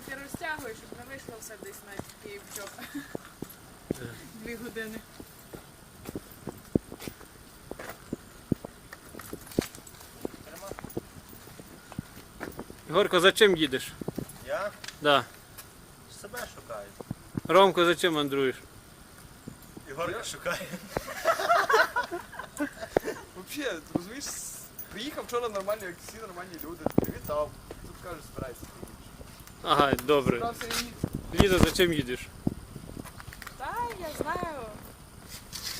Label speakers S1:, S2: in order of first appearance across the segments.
S1: Ти розтягуєш, щоб не вийшло все десь на Київчок. 2 години.
S2: Ігорко, за чим їдеш?
S3: Я?
S2: Да.
S3: Себе шукаю.
S2: Ромко, за чим мандруєш?
S3: Ігорка шукає.
S4: Взагалі, розумієш, приїхав вчора нормально, як всі нормальні люди. Привітав. Тут кажуть, збирайся.
S2: Ага, добре.
S4: Збирався і їхав.
S2: Ліза, за чим їдеш?
S1: Та, я знаю.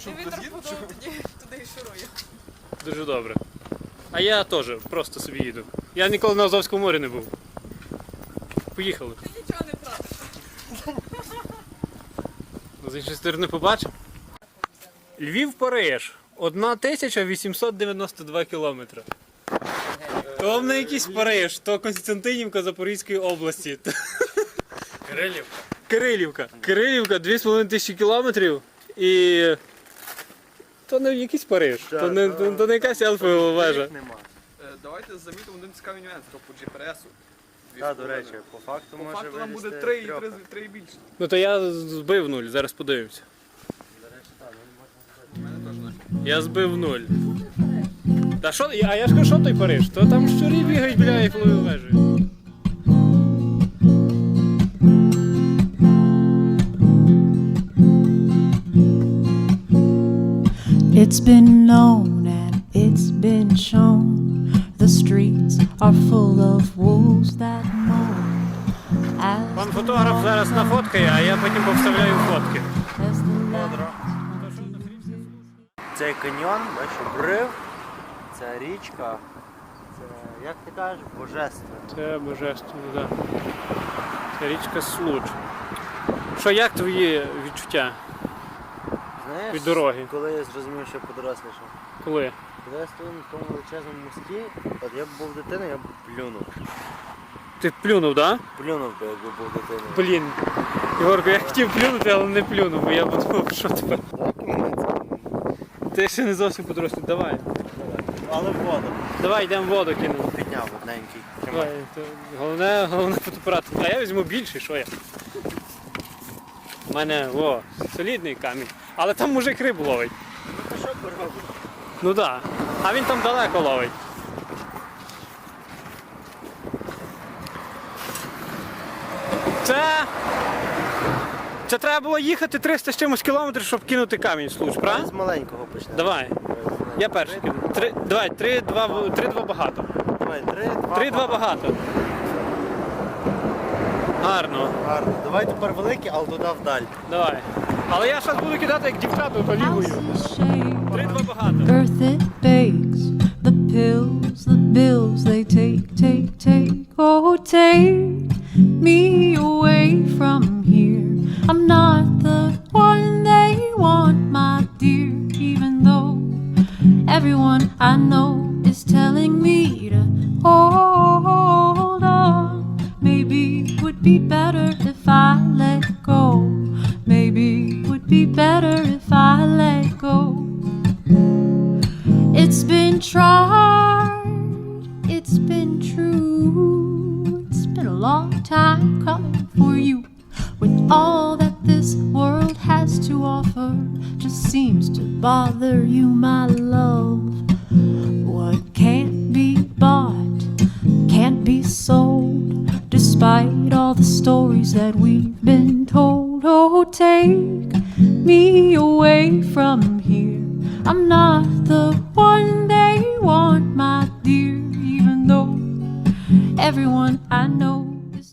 S4: Щоб
S1: Куди вітер
S4: доїду,
S1: подув,
S4: щоб-
S1: туди і шурую.
S2: Дуже добре. А я теж просто собі їду. Я ніколи на Азовському морі не був. Поїхали.
S1: Ти нічого не втратиш.
S2: З іншої сторони побачимо. Львів-Париж. 1892 кілометри. То вам не якийсь Париж, то Константинівка Запорізької області.
S3: Кирилівка.
S2: Кирилівка. Кирилівка 2500 кілометрів і... То не якийсь Париж, то не якась Ельфова вежа.
S3: Нема.
S4: Давайте замітимо один цікавий нюанс, то по GPS-у.
S3: Так, до речі, по факту
S4: По
S3: може
S4: факту нам буде
S3: вилізти
S4: 3
S3: трьоха.
S4: і більше.
S2: Ну то я збив 0, зараз подивимося.
S3: До речі, так, ну,
S4: У мене теж не.
S2: Я збив 0. Та що, а я ж кажу, що той Париж? То там щурі бігають біля Ейфелевої вежі.
S5: It's been known and it's been shown. The streets are full of wolves that moan. As
S2: Пан фотограф зараз нафоткає, а я потім повставляю фотки.
S5: as the light
S3: Цей каньйон, бачу, брив, це річка, це, як ти кажеш, божество.
S2: Це божественно, так. Да. Це річка Случ. Що, як твої відчуття?
S3: Знаєш,
S2: Від дороги.
S3: коли я зрозумів, що подорослішав?
S2: Коли?
S3: Коли я стою на тому величезному мості, от я б був дитиною, я б плюнув.
S2: Ти плюнув, так? Да?
S3: Плюнув би, якби був дитиною.
S2: Блін. Ігорко, я хотів плюнути, але не плюнув, бо я подумав, що тепер.
S3: Так, мене це.
S2: Ти ще не зовсім подорослий, давай.
S3: Але в воду.
S2: Давай, йдемо в воду кинемо.
S3: Підняв одненький.
S2: Давай, то головне фотоапарат. А я візьму більший, що я? У мене, солідний камінь. Але там мужик рибу ловить.
S3: Ну що поробиш?
S2: Ну так. Да. А він там далеко ловить. Це треба було їхати 300 з чимось кілометрів, щоб кинути камінь в Случ,
S3: З
S2: правильно?
S3: маленького почнемо.
S2: Давай. Я перший кину. Давай, 3-2 багато.
S3: Давай, 3-2.
S2: 3-2 багато. Гарно.
S3: Гарно. Давай тепер великий, але туди вдаль.
S2: Давай. Але я зараз буду кидати як дівчата, то лівою.
S5: houses shake.
S2: 3-2 багато.
S5: Earth it bakes, the pills, the bills they take. Oh, take me away from here. I'm not the one they want, my dear, even though everyone I know is telling me to hold on. Maybe it would be better if I let go. Maybe it would be better if I let go. It's been tried, it's been true. It's been a long time coming for you. With all that this world has to offer, just seems to bother you, my love. What can't be bought, can't be sold, despite all the stories that we've been told. Oh, take me away from here. I'm not the one they want, my dear, even though everyone I know is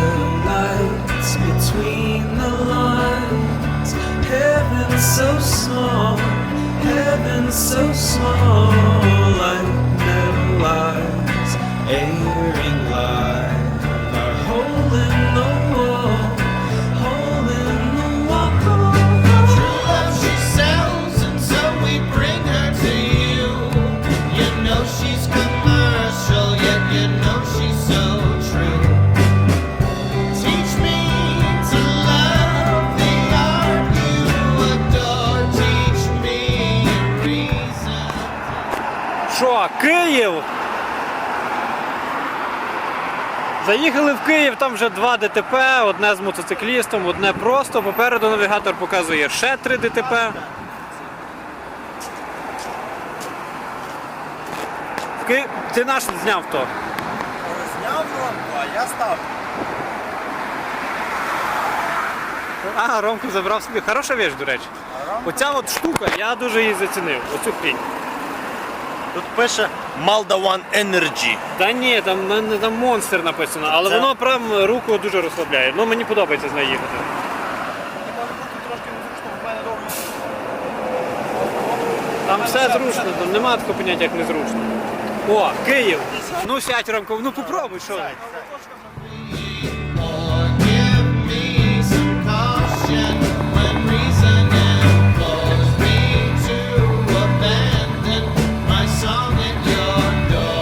S6: Daylights between the lines. Heaven so small, heaven so small. Light never lies, airing light. Our hole in the wall, hole in the wall.
S7: True love she sells, and so we bring her to you. You know she's commercial, yet you know she's so true.
S2: Заїхали в Київ, там вже 2 ДТП, одне з мотоциклістом, одне просто. Попереду навігатор показує ще 3 ДТП. Ти наш зняв то.
S3: Зняв Ромку, а я став.
S2: А, Ромку забрав собі. Хороша віч, до речі. Оця от штука, я дуже її зацінив. Оцю хрінь.
S7: Тут пише Malda One Energy.
S2: Та ні, там монстр написано, але
S7: Це-
S2: воно прям руку дуже розслабляє. Ну мені подобається з нею їхати.
S4: Мені може бути трошки незручно, в мене довго.
S2: Там все зручно, там нема такого поняття, як незручно. О, Київ! Ну сядь, Ромко, ну попробуй, що.
S7: Give me some caution when reason implodes me to abandon my song at your door.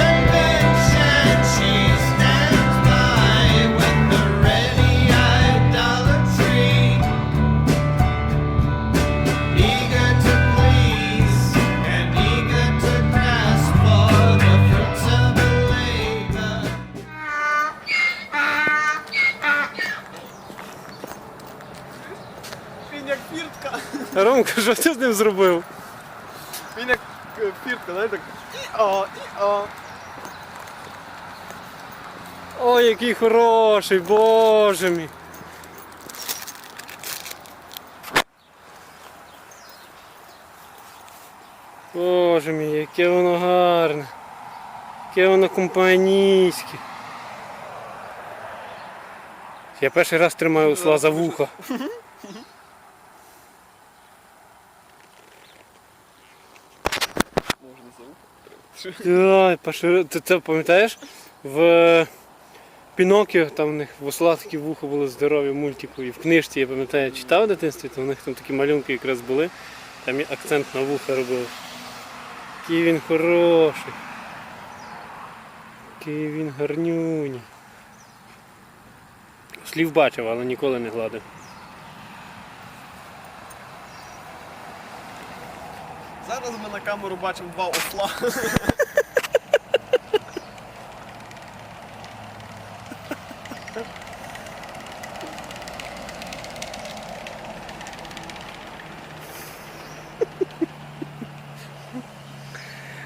S7: Convention, she stands by with the ready idolatry, eager to please and eager to grasp for the fruits of her labor.
S4: Він як фіртка.
S2: Ромко, що ти з ним зробив?
S4: Він як фіртка, знаєте, так. І-о, і-о.
S2: Ой, який хороший, боже мій. Боже мій, яке воно гарне. Яке воно компанійське. Я перший раз тримаю осла за вуха. Ай, ти це пам'ятаєш? В Пінокіо там в них в осла такі вуха були здорові мультику. І в книжці, я пам'ятаю, читав в дитинстві, то в них там такі малюнки якраз були. Там і акцент на вуха робили. Який він хороший. Який він гарнюній. Слів бачив, але ніколи не гладив.
S4: Зараз ми на камеру бачимо 2 осла.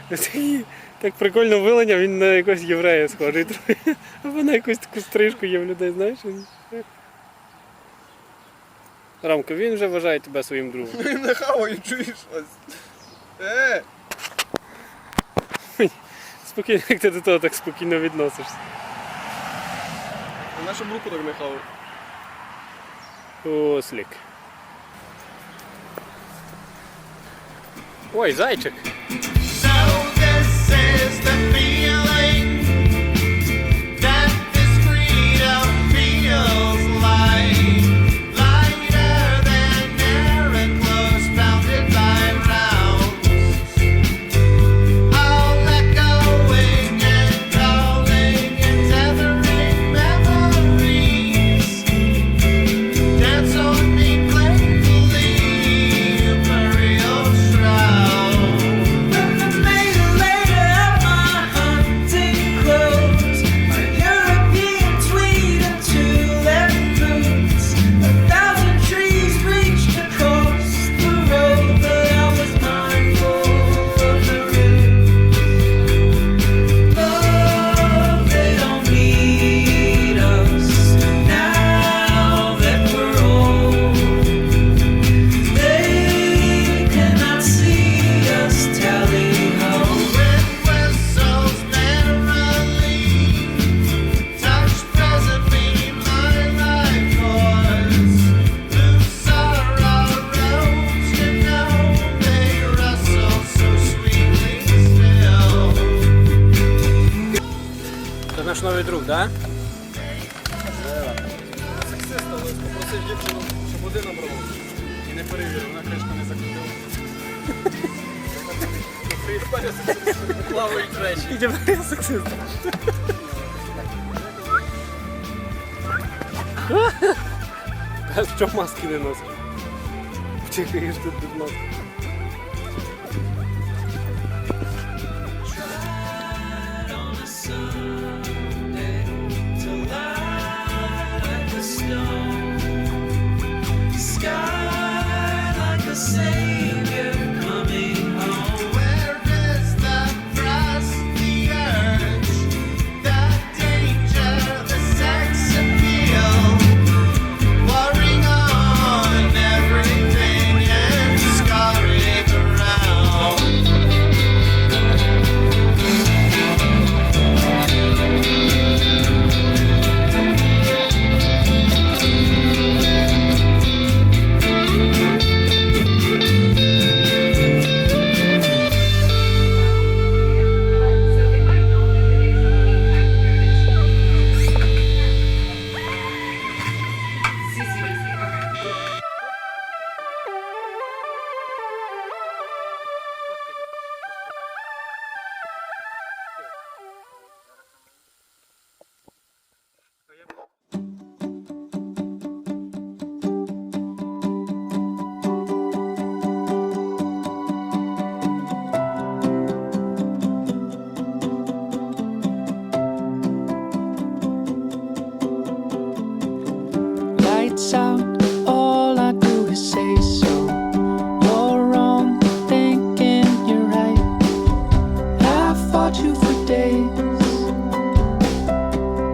S2: Такий так прикольно вилиняв, він на якогось єврея схожий трохи. Або на якусь таку стрижку є в людей, знаєш? Ромко, він вже вважає тебе своїм другом.
S4: Він не хаває, чуєш ось.
S2: Спокійно, як ти до того так спокійно відносишся.
S4: На щоб руку так не хавав.
S2: Ослік. Ой, зайчик.
S7: So this is the feeling that this freedom feels like, lighter than air and close bounded by rounds, all echoing and calling and tethering memories. Dance on me playfully, burial shroud.
S2: Це наш новий друг, так?
S4: Сексист, але попросив дівчину, перевірив, вона кришку не закрутила. Це історія сексистів. Плавають речі.
S2: І тепер я сексист. А що маски не носить? Чекаєш тут без маски.
S6: on a Sunday to lie like a stone, sky like a savior coming home.
S7: Where is the thrust, the urge, the danger, the sex appeal? Warring on everything and scurrying around.
S6: Lights out, all I do is say so. You're wrong, thinking you're right. I fought you for days.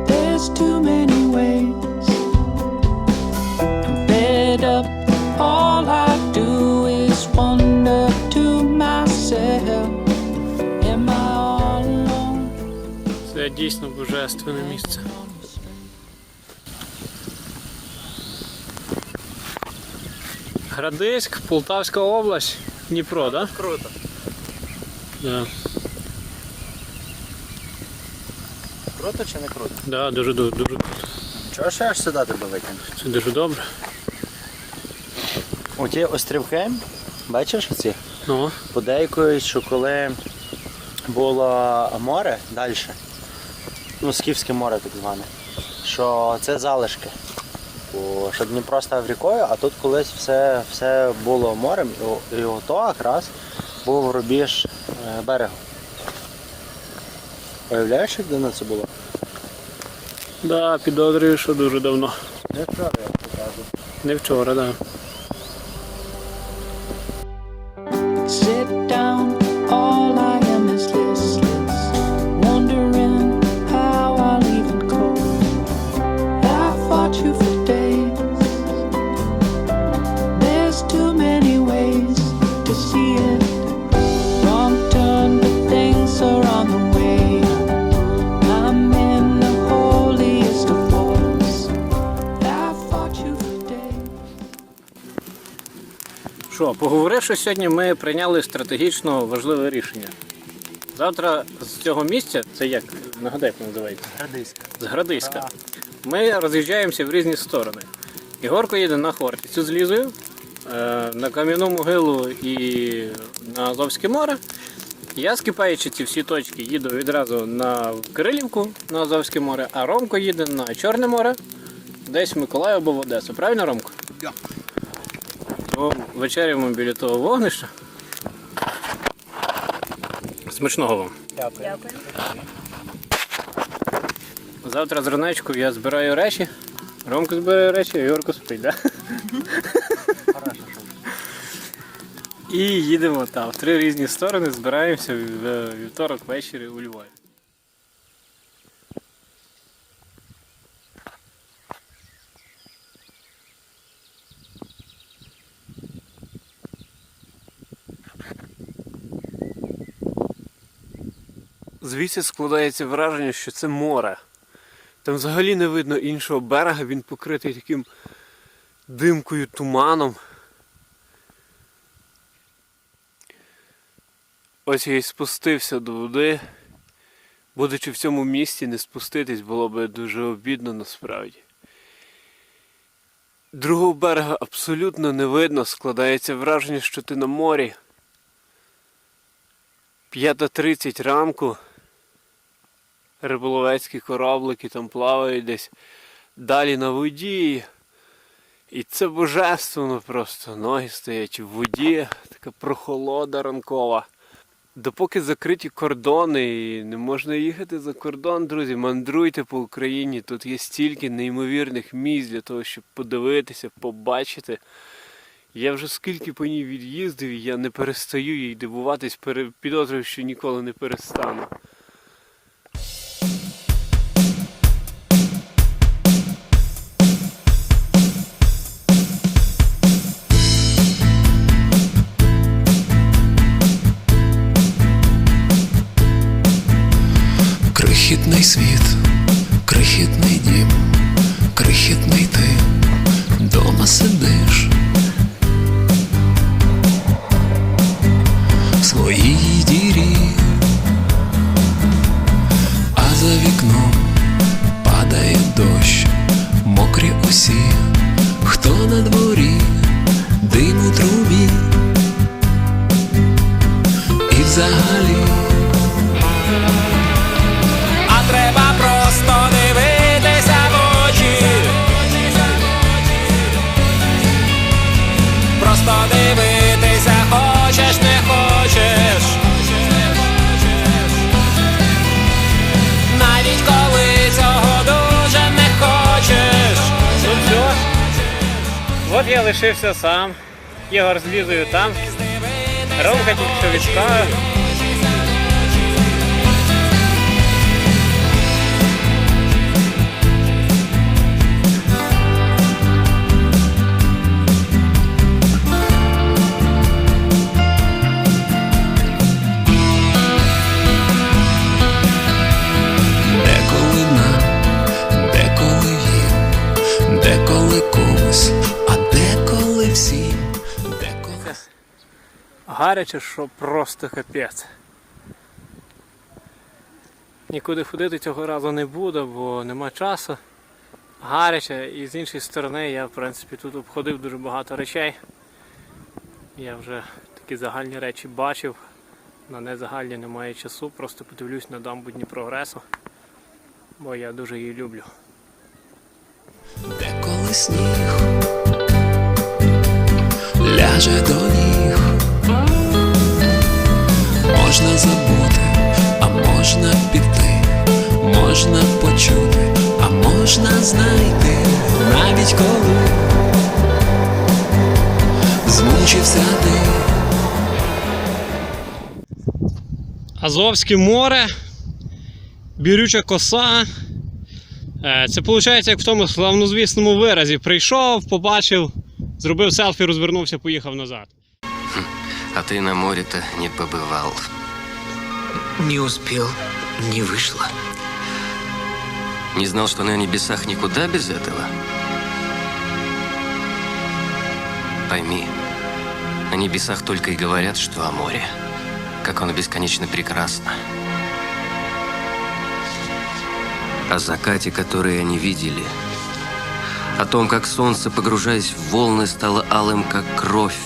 S6: There's too many ways. I'm fed up, all I do is wonder to myself. Am I all alone?
S2: Це дійсно божественне місце. Градиськ, Полтавська область, Дніпро, так? Да?
S3: Круто.
S2: Да.
S3: Круто чи не круто?
S2: Да, дуже круто.
S3: Чого ж аж сюди тебе викинути?
S2: Це дуже добре.
S3: Оті острівки, бачиш оці?
S2: Ну,
S3: Подейкують, що коли було море далі, ну Скіфське море так зване, що це залишки. Що Дніпро став рікою, а тут колись все було морем, і ото якраз був рубіж берегу. Уявляєш, як давно це було?
S2: да, підозрюю, що дуже давно.
S3: Не вчора, я покажу.
S2: Не вчора, так. Да.
S6: Sit down, all I am is listless, wondering how I'll even cope. I fought you for days. There's too many ways to see it. Wrong turn, but things are on the way. I'm in the holiest of holes. I fought you for days.
S2: Що, поговоривши сьогодні, ми прийняли стратегічно важливе рішення. Завтра з цього місця, це як, нагадай, як називається?
S3: Градиська.
S2: З Градиська. Ми роз'їжджаємося в різні сторони. Ігорко їде на Хортицю з Лізою, на Кам'яну могилу і на Азовське море. Я, скипаючи ці всі точки, їду відразу на Кирилівку, на Азовське море, а Ромко їде на Чорне море, десь в Миколаїв або в Одесу. Правильно, Ромко?
S4: Так.
S2: То вечеряємо біля того вогнища. Смачного вам.
S3: Дякую.
S2: Завтра з ранечку я збираю речі. Ромко збирає речі, а Ігорко спить, да?
S3: Хорошо, що.
S2: І їдемо там в 3 різні сторони, збираємося в вівторок ввечері у Львові. Звідси складається враження, що це море. Там взагалі не видно іншого берега, він покритий таким димкою, туманом. Ось я й спустився до води. Будучи в цьому місці, не спуститись було б дуже обідно насправді. Другого берега абсолютно не видно, складається враження, що ти на морі. 5:30 ранку. Риболовецькі кораблики там плавають десь далі на воді. І це божественно просто. Ноги стоять в воді, така прохолода ранкова. Допоки закриті кордони і не можна їхати за кордон, друзі, мандруйте по Україні. Тут є стільки неймовірних місць для того, щоб подивитися, побачити. Я вже скільки по ній від'їздив, і я не перестаю їй дивуватись, підозрюю, що ніколи не перестану.
S8: Крихітний світ, крихітний дім, крихітний ти, дома сидиш в своїй дірі, а за вікном падає дощ, мокрі усі, хто на дворі, дим у трубі, і взагалі
S6: Треба просто дивитися в очі. Просто дивитися, хочеш, не хочеш. Навіть коли цього дуже не хочеш.
S2: Ну все. От я лишився сам. Єгор з Лізою там. Ромка тільки що відправив.
S8: деколи нам, деколи їм, деколи комусь, а деколи всім, деколи.
S2: Гаряче, що просто капець. Нікуди ходити цього разу не буду, бо нема часу. Гаряче, і з іншої сторони я в принципі тут обходив дуже багато речей. Я вже такі загальні речі бачив, на незагальні немає часу, просто подивлюсь на дамбу Дніпрогресу, бо я дуже її люблю.
S8: Деколи сніг ляже до ніг, можна забути, а можна піти, можна почути, а можна знайти, навіть коли змучився ти.
S2: Азовське море, Бірюча коса. Це виходить, як в тому славнозвісному виразі. Прийшов, побачив, зробив селфі, розвернувся, поїхав назад.
S9: А ты на море-то не побывал.
S10: Не успел, не вышло.
S9: Не знал, что на небесах никуда без этого? Пойми, на небесах только и говорят, что о море. Как оно бесконечно прекрасно. О закате, который они видели. О том, как солнце, погружаясь в волны, стало алым, как кровь.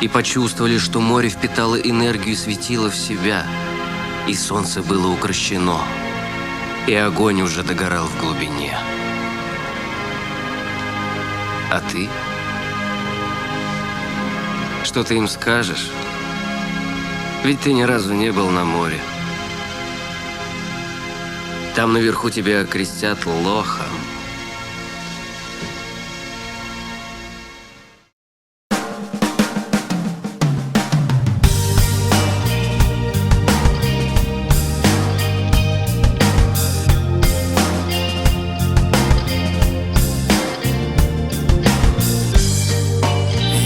S9: И почувствовали, что море впитало энергию и светило в себя. И солнце было укрощено. И огонь уже догорал в глубине. А ты? Что ты им скажешь? Ведь ты ни разу не был на море. Там наверху тебя окрестят лохом.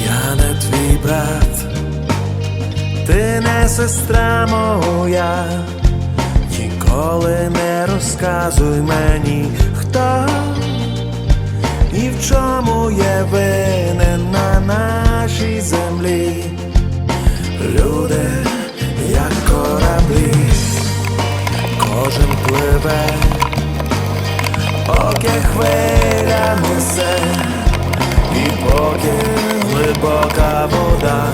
S6: Я не твій брат, ти не сестра моя, ніколи не розказуй мені, хто і в чому є винен на нашій землі. Люди, як кораблі, кожен пливе
S7: поки хвиля несе, і поки глибока вода,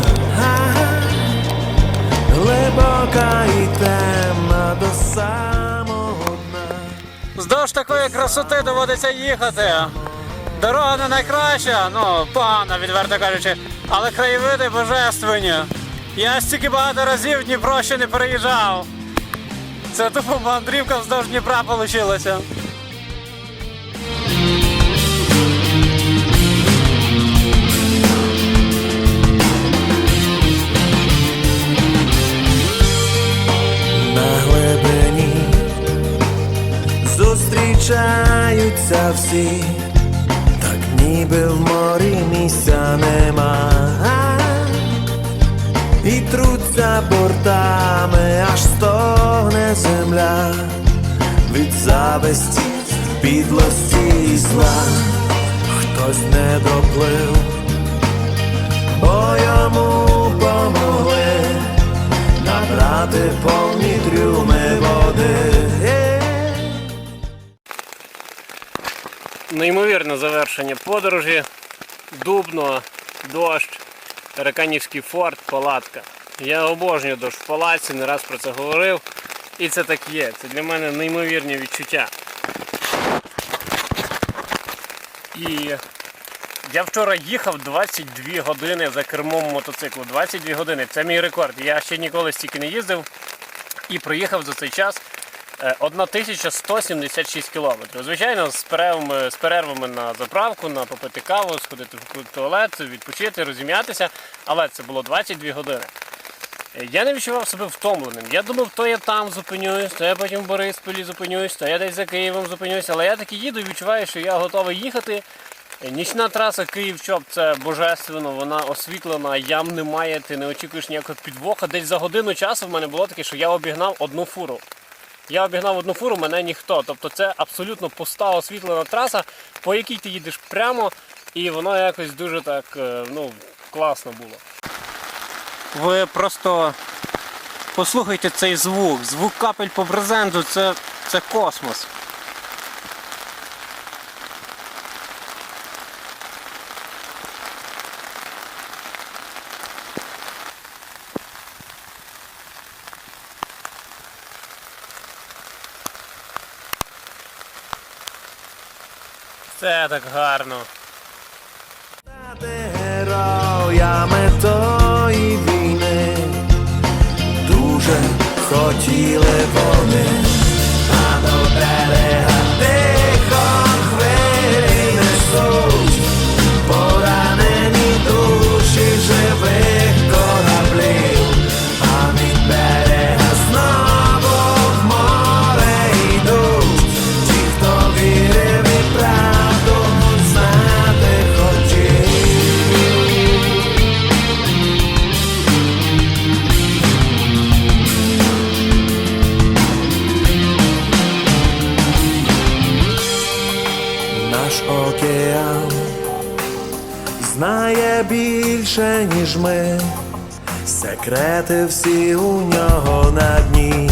S7: глибока і темна до самого дна.
S2: Вздовж такої красоти доводиться їхати. Дорога не найкраща, ну, погана, відверто кажучи, але краєвиди божественні. Я стільки багато разів Дніпро ще не переїжджав. Це тупо мандрівка вздовж Дніпра вийшла.
S7: На глибині зустрічаються всі, так ніби в морі місця нема, і труться бортами, аж стогне земля від зависті, підлості і зла. Хтось не доплив, бо йому помогли набрати повні трюми води.
S2: Неймовірне завершення подорожі. Дубно, дощ, Тараканівський форт, палатка. Я обожнюю дощ в палаці, не раз про це говорив. І це так є. Це для мене неймовірні відчуття. І я вчора їхав 22 години за кермом мотоциклу. 22 години. Це мій рекорд. Я ще ніколи стільки не їздив. І проїхав за цей час 1176 кілометрів. Звичайно, з перервами на заправку, на попити каву, сходити в туалет, відпочити, розім'ятися. Але це було 22 години. Я не відчував себе втомленим. Я думав, то я там зупинюсь, то я потім в Борисполі зупинюсь, то я десь за Києвом зупинюсь. Але я таки їду і відчуваю, що я готовий їхати. Нічна траса Київ-Чоп – це божественно, вона освітлена, ям немає, ти не очікуєш ніякого підвоха. Десь за годину часу в мене було таке, що я обігнав одну фуру. Я обігнав одну фуру, мене ніхто. Тобто це абсолютно пуста освітлена траса, по якій ти їдеш прямо, і воно якось дуже так, ну, класно було. Ви просто послухайте цей звук. Звук капель по брезенту – це космос. Це так гарно.
S7: Героями тої війни дуже хотіли вони, а до берега тихо хвилі несуть поранені душі живих кораблів, а від берега знову в море йдуть ті, хто вірив і правду знати хотів. Наш океан знає більше, ніж ми, секрети всі у нього на дні.